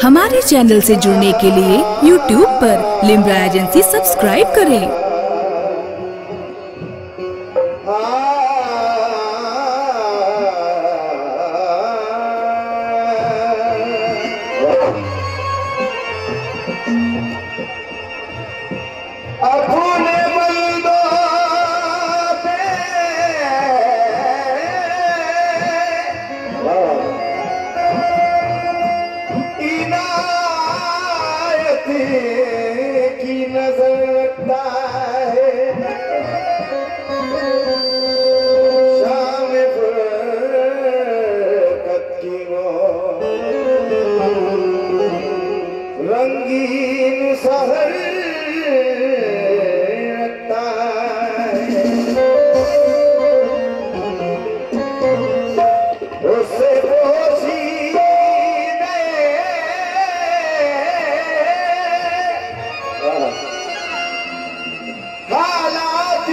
हमारे चैनल से जुड़ने के लिए YouTube पर लिम्रा एजेंसी सब्सक्राइब करें। की नजर रखता है शाम फुरकत की वो रंगीन सहर रखता है उससे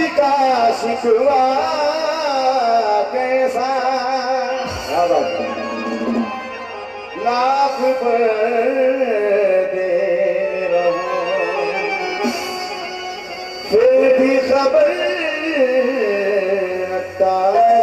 का शिकवा कैसा लाख पर दे रहो फिर भी खबर रखता है।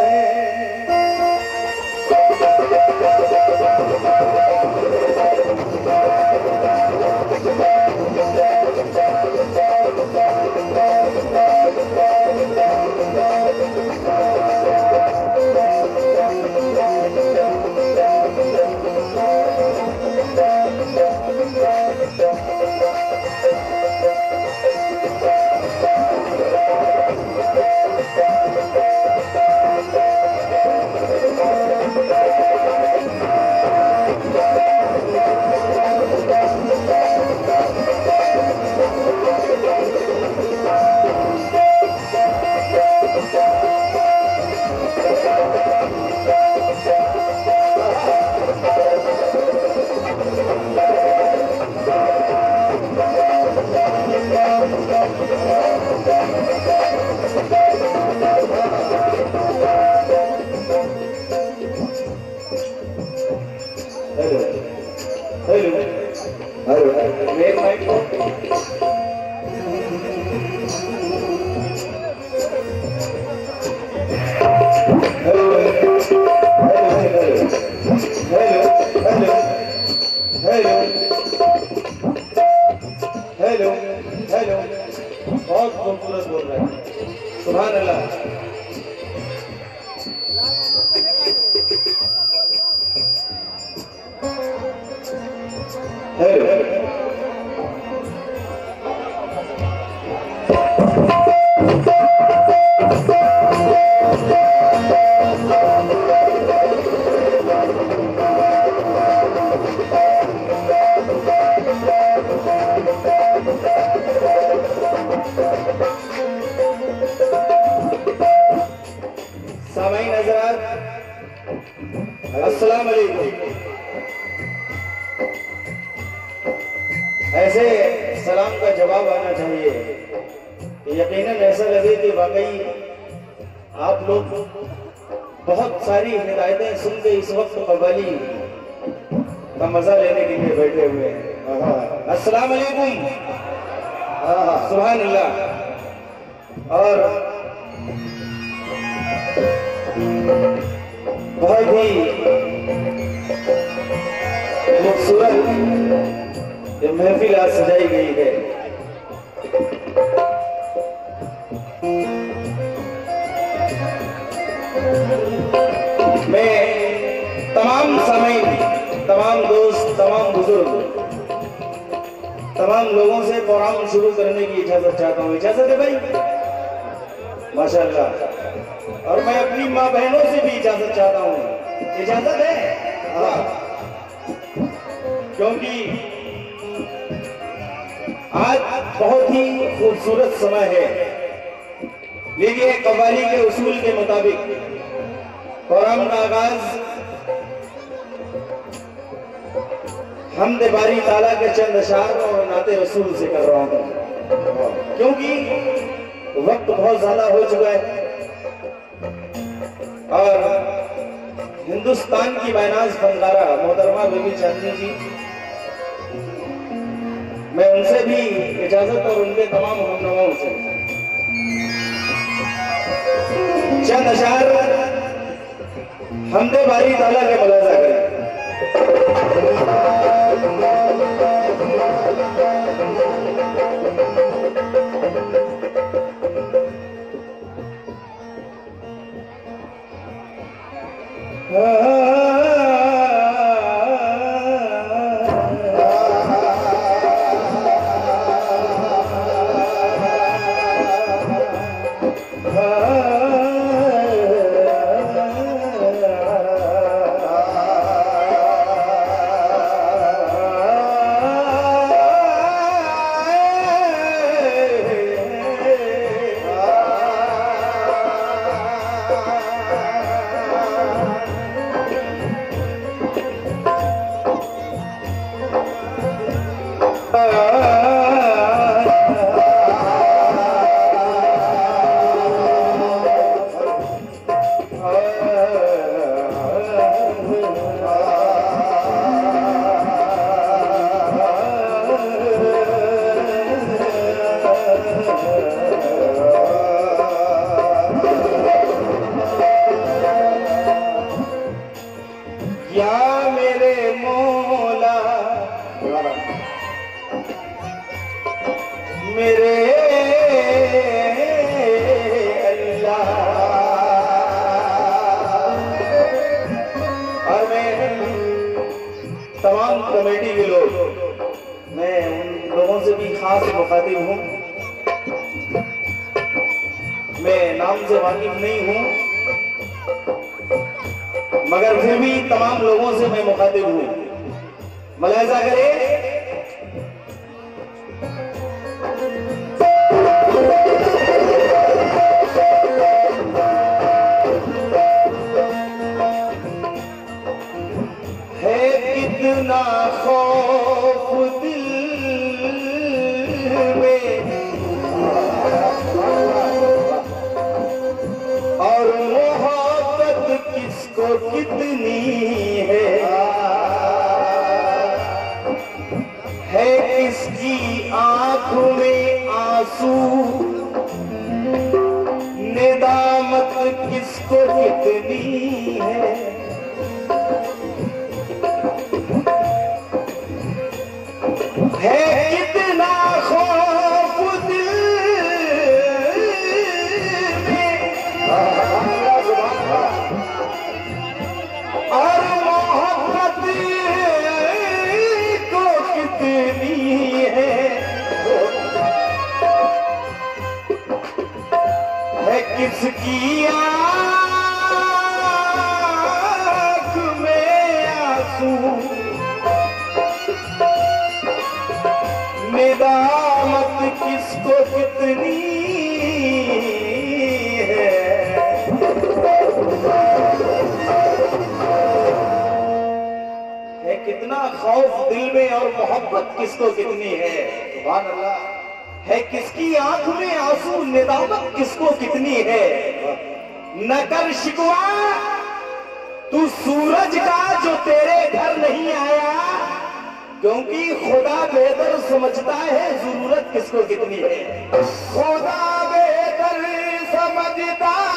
हेलो हेलो बहुत खूबसूरत बोल रहे हैं सुभान अल्लाह। हेलो सामाईन हज़रात अस्सलाम वालेकुम। ऐसे सलाम का जवाब आना चाहिए, यकीनन ऐसा लगे कि वाकई आप लोग बहुत सारी हिदायतें सुन के इस वक्त कव्वाली का मजा लेने के लिए बैठे हुए हैं। अस्सलाम वालेकुम, सुभान अल्लाह। और बहुत ही खूबसूरत ये महफिल आज सजाई गई है। मैं तमाम सामीन, तमाम दोस्त, तमाम बुजुर्ग, तमाम लोगों से प्रोग्राम शुरू करने की इजाजत चाहता हूँ। इजाजत है भाई? माशाअल्लाह। और मैं अपनी माँ बहनों से भी इजाजत चाहता हूँ। इजाजत है? हाँ। क्योंकि आज बहुत ही खूबसूरत समय है। लीजिए कव्वाली के उसूल के मुताबिक प्रोग्राम का आगाज हमद बारी ताला के चंद अशार और नाते रसूल से कर रहा हूँ, क्योंकि वक्त बहुत ज्यादा हो चुका है और हिंदुस्तान की बैनाज फनकारा मोहतरमा बीबी चांदनी जी मैं उनसे भी इजाजत और उनके तमाम हमनवाओं से चंद अशार हमदे बारी ताला के मुलाजा करें। तमाम कमेटी के लोग, मैं उन लोगों से भी खास मुखातिब हूँ। मैं नाम से वाकिफ नहीं हूँ, मगर फिर भी तमाम लोगों से मैं मुखातिब हूँ। मुलाहिजा करें, कितना खौफ दिल में और मोहब्बत किसको कितनी है किसकी आंखों में आंसू, निदामत किसको कितनी है। कितना खौफ दिल में और मोहब्बत को कितनी है किसकी आँख में आंसू, निदामत किसको कितनी है कितना खौफ दिल में और मोहब्बत किसको कितनी है। सुभान अल्लाह। है किसकी आंख में आंसू, निदामत किसको कितनी है। न कर शिकवा तू सूरज का जो तेरे घर नहीं आया, क्योंकि खुदा बेहतर समझता है जरूरत किसको कितनी है। खुदा बेहतर समझता है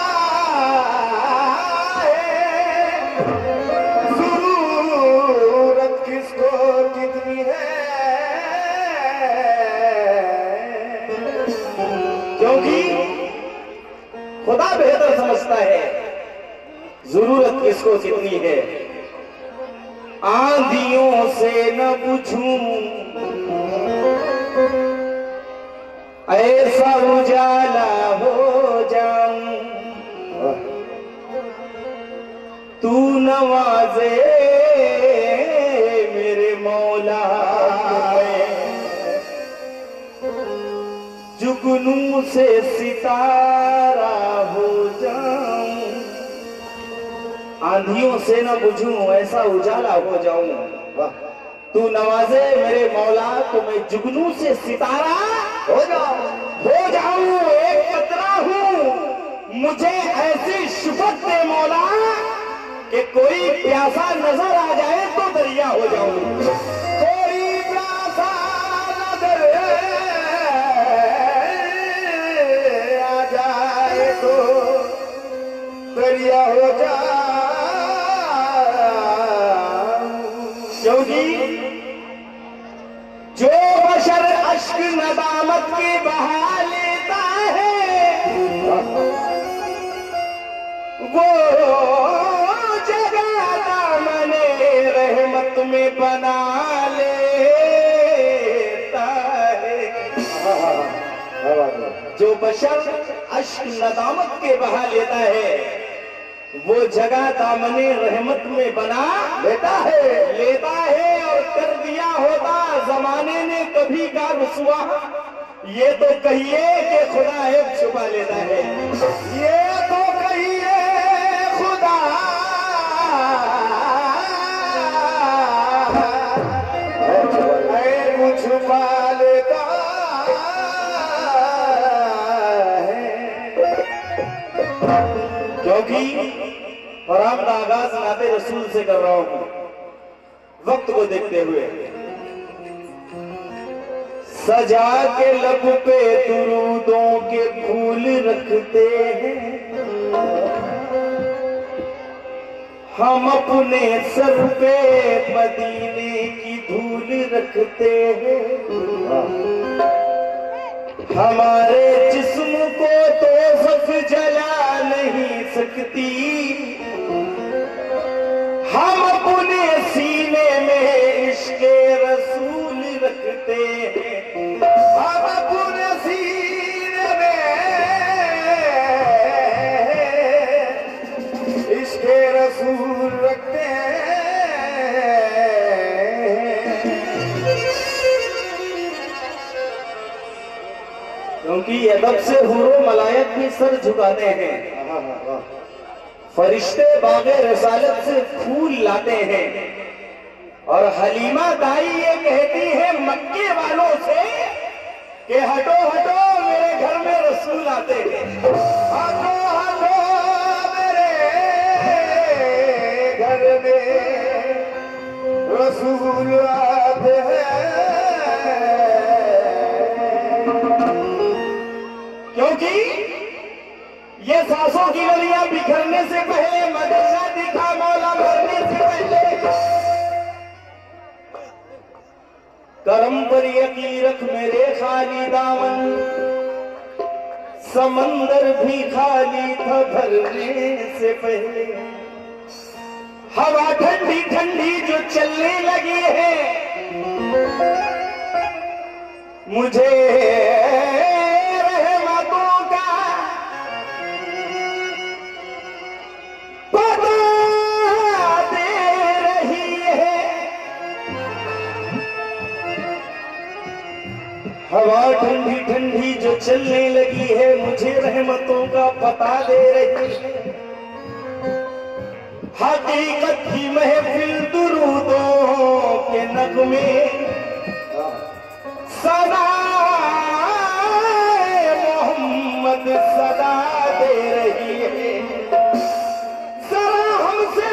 जरूरत किसको कितनी है, क्योंकि खुदा बेहतर समझता है जरूरत किसको कितनी है। आंधियों से न पूछूं ऐसा उजाला हो जाऊं, तू नवाजे मेरे मौला, जुगनू से सितारा हो जाऊं। आंधियों से न बुझूं ऐसा उजाला हो जाऊं, तू नवाजे मेरे मौला, तो मैं जुगनू से सितारा हो जाऊं। एक कतरा हूं मुझे ऐसी शुफत दे मौला कि कोई प्यासा नजर आ जाए तो दरिया हो जाऊं। कोई प्यासा नजर जो बशर अश्क नदामत के बहा लेता है वो जगह दामने रहमत में बना लेता है। जो बशर अश्क नदामत के बहा लेता है वो जगह दामने रहमत में बना लेता है और कर दिया होता जमाने ने कभी का रुसवा, ये तो कहिए कि खुदा ऐब छुपा लेता है। ये तो कहिए खुदा ऐब छुपा लेता है। क्योंकि फरहाम का आगाज नाते रसूल से कर रहा हूं वक्त को देखते हुए। सजा के लब पे दुरूदों के फूल रखते हैं हम, अपने सर पे मदीने की धूल रखते हैं। हमारे जिस्म को तो दोज़ख जला नहीं सकती, हम अपने सीने में इश्क़े रसूल रखते हैं। हम अपने सीने में इश्क़े रसूल रखते हैं। क्योंकि अदब से हुरो मलायक भी सर झुकाते हैं, फरिश्ते बागे रसालत से फूल लाते हैं। और हलीमा दाई ये कहती है मक्के वालों से कि हटो हटो मेरे घर में रसूल आते हैं। हटो हटो मेरे घर में रसूल आते हैं। क्योंकि ये सांसों की गलियां बिखरने से पहले मदरसा दिखा मौला मरने से पहले। करम पर यकीन रख मेरे खाली दामन, समंदर भी खाली था भरने से पहले। हवा ठंडी ठंडी जो चलने लगी है मुझे हवा ठंडी ठंडी जो चलने लगी है मुझे रहमतों का पता दे रही है। हकीकत की महफिल दुरूदों के नगमे सदाए मोहम्मद सदा दे रही है। जरा हमसे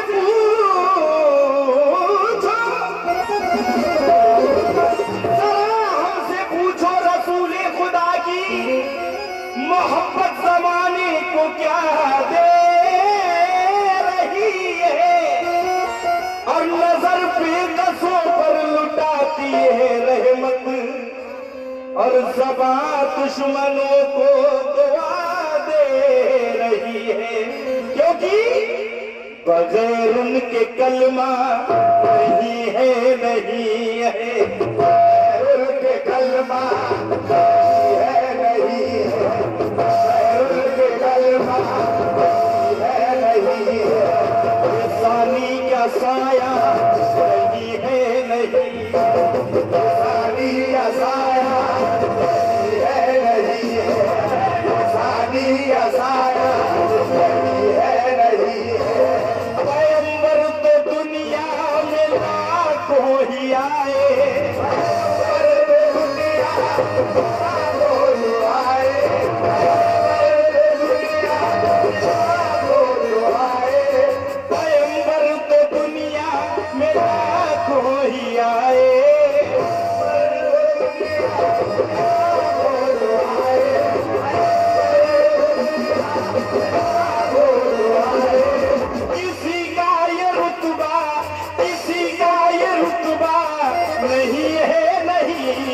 मोहब्बत जमाने को क्या दे रही है और नजर पे कसों पर लुटाती है रहमत और ज़बां दुश्मनों को दुआ दे रही है। क्योंकि बगैर उनके कलमा नहीं है, नहीं है, बगैर उनके कलमा साया नहीं है, नहीं सानी या साया नहीं है, नहीं सानी या साया नहीं है, नहीं पैगंबर तो दुनिया में लाखों ही आए, पैगंबर तो दुनिया लाखों ही आए, नहीं है, नहीं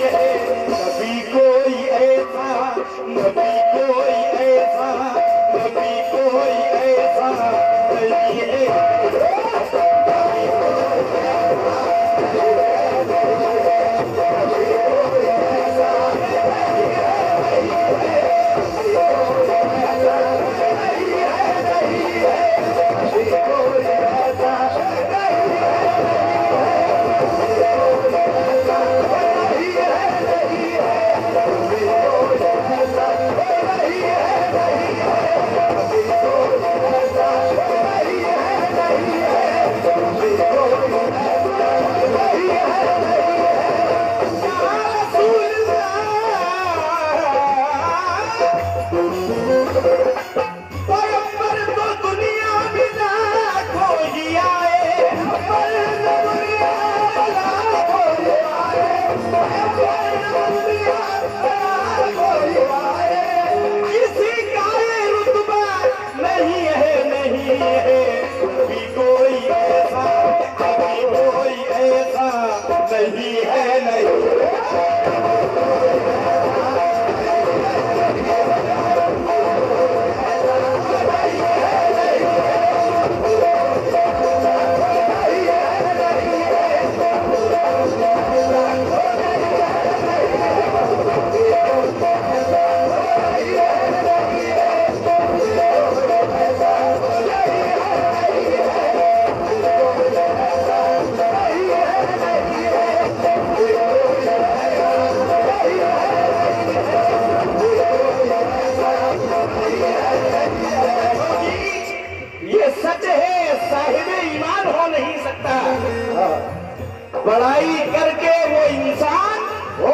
बड़ाई करके वो इंसान हो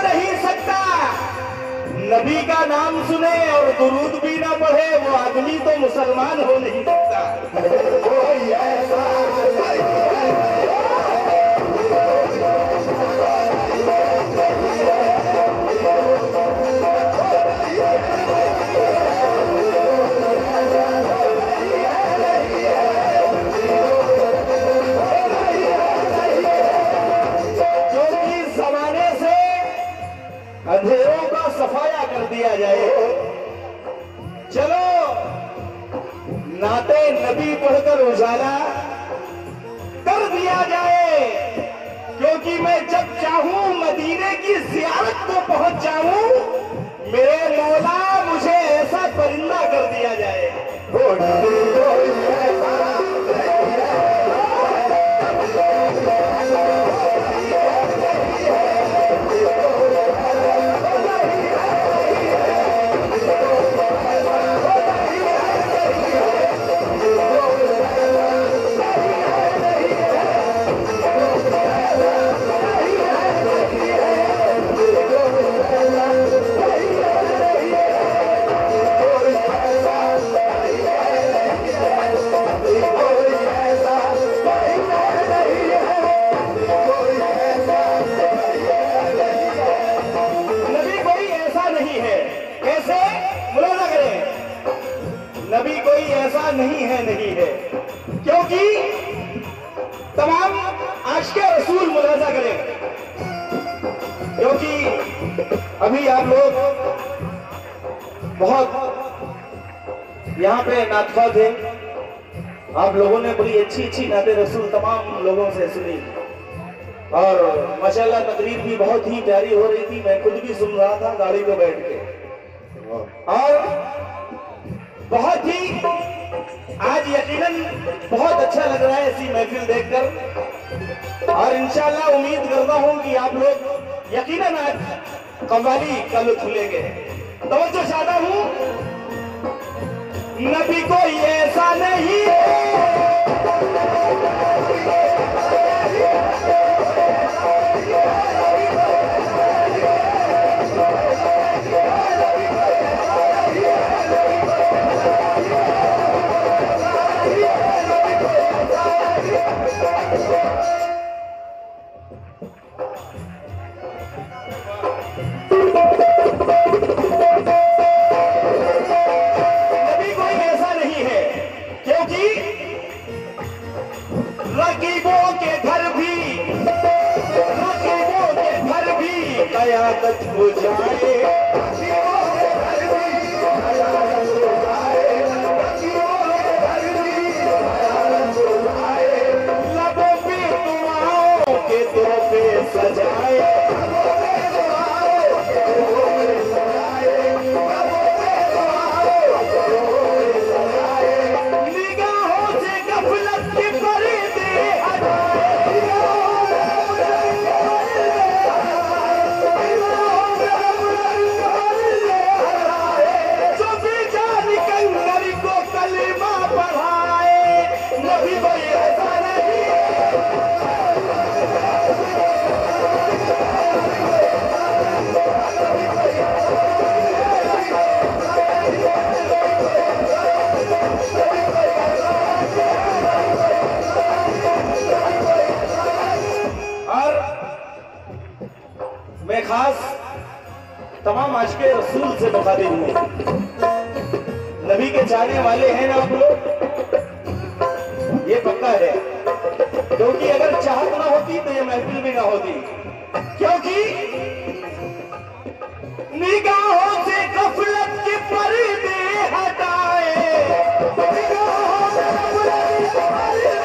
नहीं सकता। नबी का नाम सुने और दुरूद भी ना पढ़े वो आदमी तो मुसलमान हो नहीं सकता। अंधेरों का सफाया कर दिया जाए। चलो नाते नबी पढ़कर उजाला कर दिया जाए, क्योंकि मैं जब चाहूं मदीने की ज़ियारत को पहुंच जाऊं, मेरे मौला मुझे ऐसा परिंदा कर दिया जाए। नबी कोई ऐसा नहीं है, क्योंकि तमाम आशिक़े रसूल मुलाजा करें, क्योंकि अभी आप लोग बहुत यहाँ पे नातखा थे, आप लोगों ने बड़ी अच्छी नाते रसूल तमाम लोगों से सुनी और माशाल्लाह तकरीर भी बहुत ही प्यारी हो रही थी। मैं खुद भी सुन रहा था गाड़ी पे बैठ के, और बहुत ही आज यकीनन बहुत अच्छा लग रहा है ऐसी महफिल देखकर, और इंशाल्लाह उम्मीद करता हूं कि आप लोग यकीनन आज कव्वाली का लुत्फ लेंगे। तवज्जो चाहता हूं, नबी कोई ऐसा नहीं कयामत हो जाए, लबों पे दुआओं के तोहफे सजाए, निगाहों से गफलत की पर्दे खास तमाम आशिक़े रसूल से मुखातिब हूं। नबी के चाहने वाले हैं ना आप लोग, ये पक्का है। क्योंकि अगर चाहत ना होती तो ये महफिल भी ना होती, क्योंकि निगाहों से गफलत के पर्दे हटाए, निगाहों से गफलत के पर्दे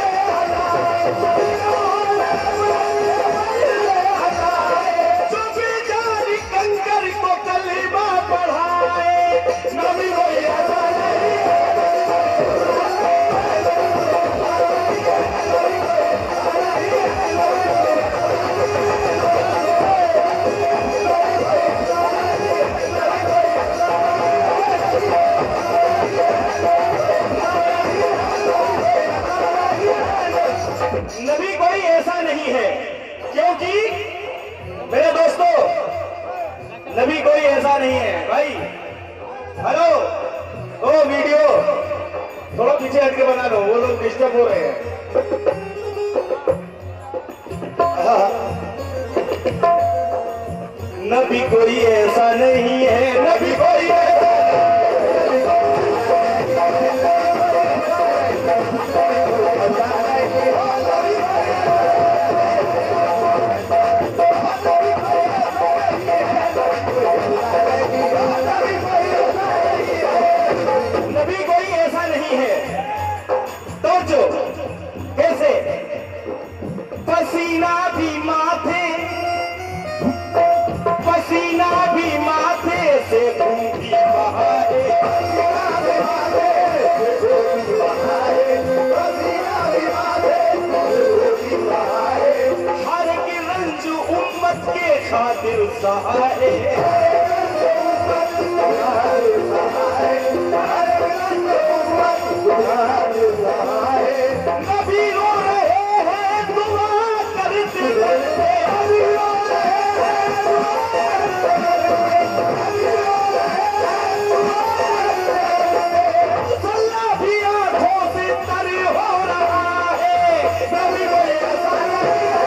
हटाए, जो बेजारी कंकर को कलमा पढ़ाए। नबी कोई ऐसा नहीं नबी कोई ऐसा नहीं है, क्योंकि मेरे दोस्तों नबी कोई ऐसा नहीं है भाई। हेलो ओ वीडियो थोड़ा पीछे हटके बना लो, वो लोग डिस्टर्ब हो रहे हैं। नबी कोई ऐसा नहीं है, नबी कोई ऐसा नबी कोई ऐसा नहीं है। तो जो कैसे पसीना भी माथे, पसीना भी माथे से खूंगी बहाए, पसीना भी माथे से खूंगी बहाए, पसीना भी माथे से खूंगी बहाए, हर की रंज उम्मत के खातिर सहारे, नबी रो रहे हैं दुआ करते करते, नबी रो रहे हैं दुआ करते करते, मुसल्ला भी आंखों से तर हो रहा है। नबी कोई ऐसा नहीं है।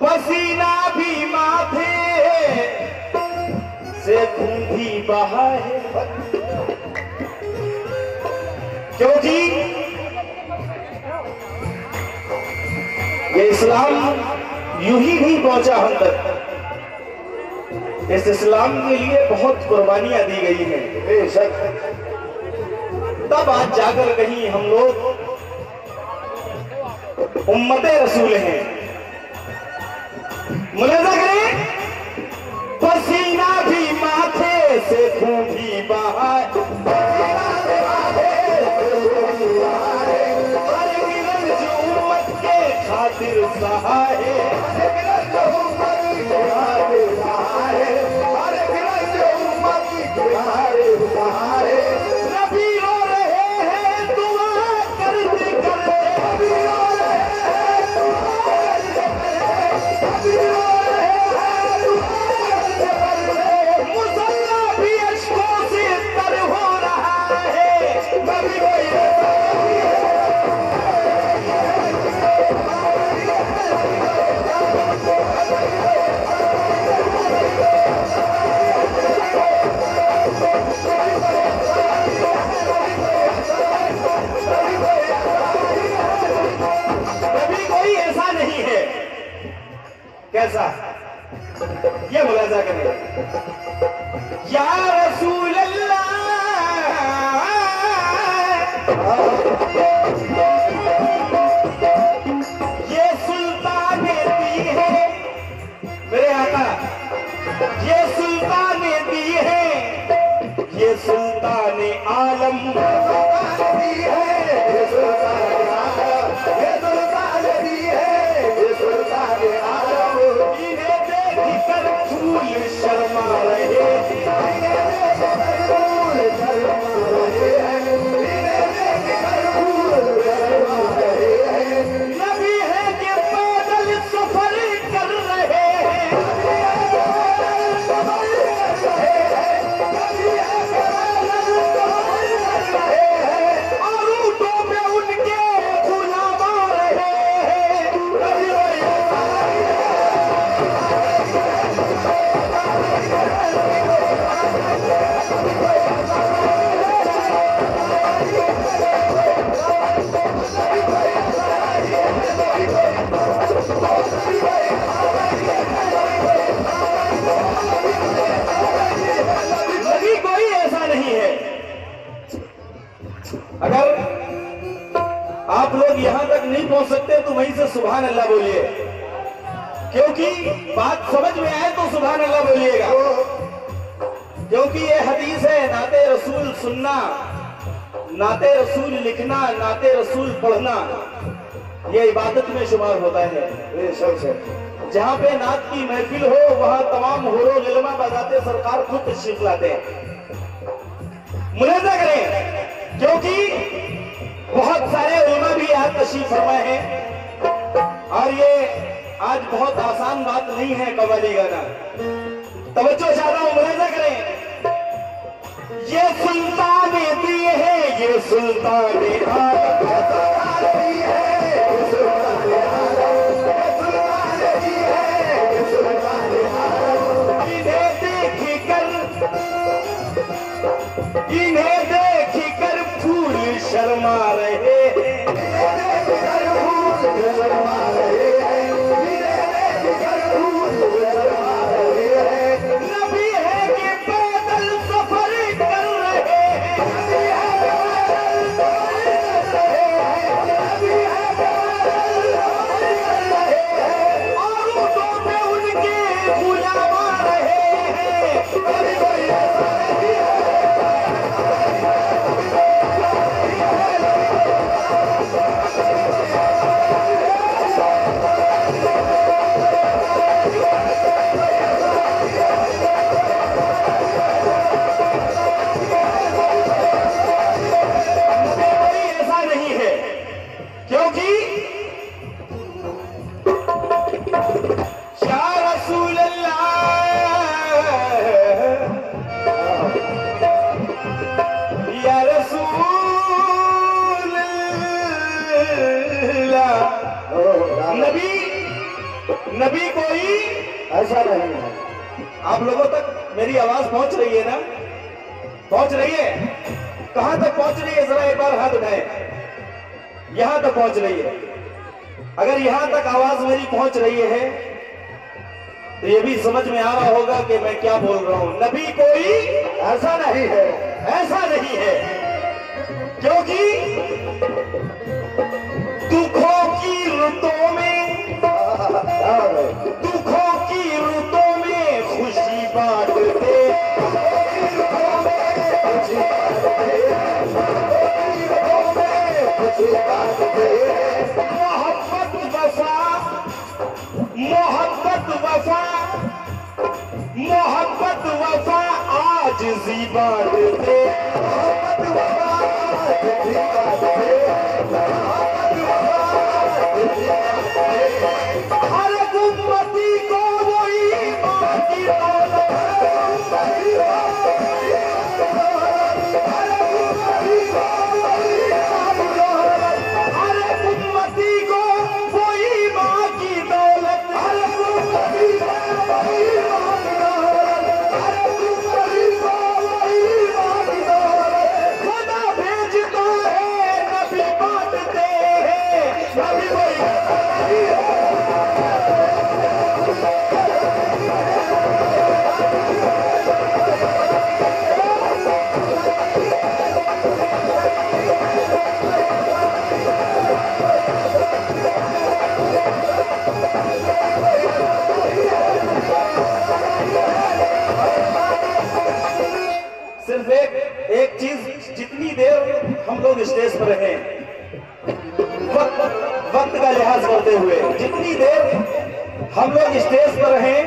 पसीना भी माथे से खूंगी बहाए, क्योंकि ये इस्लाम यूं ही नहीं पहुंचा हम तक, इस इस्लाम के लिए बहुत कुर्बानियां दी गई हैं बेशक। तब आज जाकर कहीं हम लोग उम्मते रसूल हैं। मुलाजा करें, पसीना भी माथे से खूंगी बहाए, पसीना भी माथे से खूंगी बहाए, हर गिरज उम्मत के खातिर सहारे, हर गिरज उम्मत के खातिर सहारे, हर गिरज उम्मत के खातिर सहारे, नबी रो रहे हैं दुआ करते करते, नबी रो रहे हैं दुआ करते करते, नबी रो रहे हैं दुआ करते करते, मुसल्ला भी अश्कों से तर हो रहा है। नबी कोई ऐसा नहीं है। नबी कोई ऐसा नहीं है। कैसा? ये मुलाजा करें, या रसूल अल्लाह, ये सुल्ताने दी है मेरे आका, ये सुल्ताने दी है, ये सुल्ताने आलम दी है, ये सुल्ताने आलम, ये सुल्ताने दी है, ये सुल्ताने आलम, इन्हें देख कर फूल शर्मा रहे, इन्हें देख कर फूल शर्मा रहे, इन्हें देख कर फूल शर्मा रहे। नबी कोई ऐसा नहीं है। अगर आप लोग यहां तक नहीं पहुंच सकते तो वहीं से सुभान अल्लाह बोलिए, क्योंकि बात समझ में आए तो सुभान अल्लाह बोलिएगा, क्योंकि ये हदीस है नाते रसूल सुनना, नाते रसूल लिखना, नाते रसूल पढ़ना, ये इबादत में शुमार होता है। जहाँ पे नात की महफिल हो वहाँ तमाम होरो गिलमा बजाते सरकार खुद तशरीफ लाते हैं। मुलाजा करें, क्योंकि बहुत सारे उलमा भी आज तशरीफ फरमाए हैं और ये आज बहुत आसान बात नहीं है कव्वाली गाना। तवज्जो चाहता हूं, मुलाजा करें। ये सुल्तान दी है, ये सुल्तान इन्हें देख कर फूल शर्मा रहे हैं, नबी है कि पैदल सफर कर रहे हैं, और ऊँटों पे उनके गुलाम रहे हैं। नबी कोई ऐसा नहीं है। आप लोगों तक मेरी आवाज पहुंच रही है ना? पहुंच रही है? कहां तक पहुंच रही है? जरा एक बार हाथ उठाएं। यहां तक पहुंच रही है। अगर यहां तक आवाज मेरी पहुंच रही है तो ये भी समझ में आ रहा होगा कि मैं क्या बोल रहा हूं। नबी कोई ऐसा नहीं है, ऐसा नहीं है, क्योंकि दुखों की रुतों में खुशी बांटते, मोहब्बत वफा, मोहब्बत वफा, मोहब्बत वफा आज जी बांटते, हर उम्मती को वही मां की दौलत, हर उम्मती को वही मां की दौलत, खुदा भेजता है नबी बांटते हैं, नबी कोई सिर्फ एक चीज, जितनी देर हम लोग स्टेज पर रहे वक्त का लिहाज करते हुए, जितनी देर हम लोग स्टेज पर रहे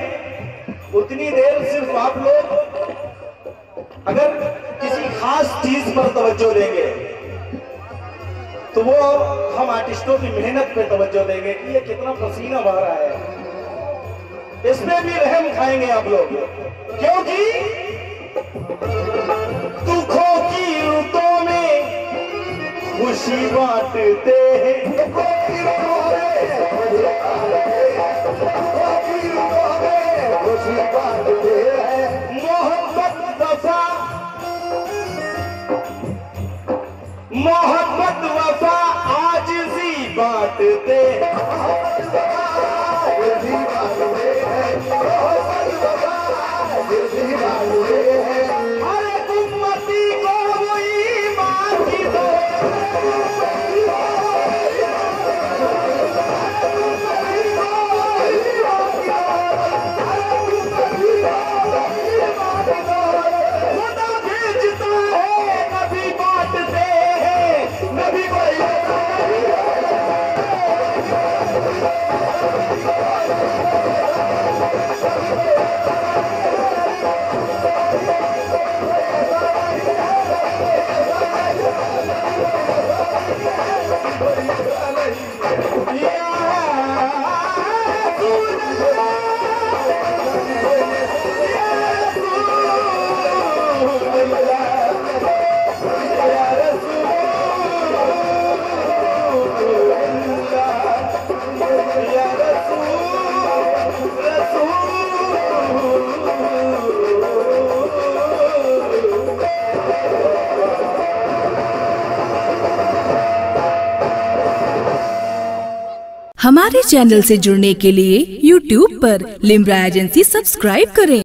उतनी देर सिर्फ आप लोग अगर किसी खास चीज पर तवज्जो देंगे तो वो हम आर्टिस्टों की मेहनत पे तवज्जो देंगे कि ये कितना पसीना बह रहा है, इसमें भी रहम खाएंगे आप लोग, क्योंकि दुखों की रुतों में खुशी बांटते हैं, मोहब्बत वफा, मोहब्बत वफा आजिज़ी बांटते हैं, हमारे चैनल से जुड़ने के लिए YouTube पर लिम्रा एजेंसी सब्सक्राइब करें।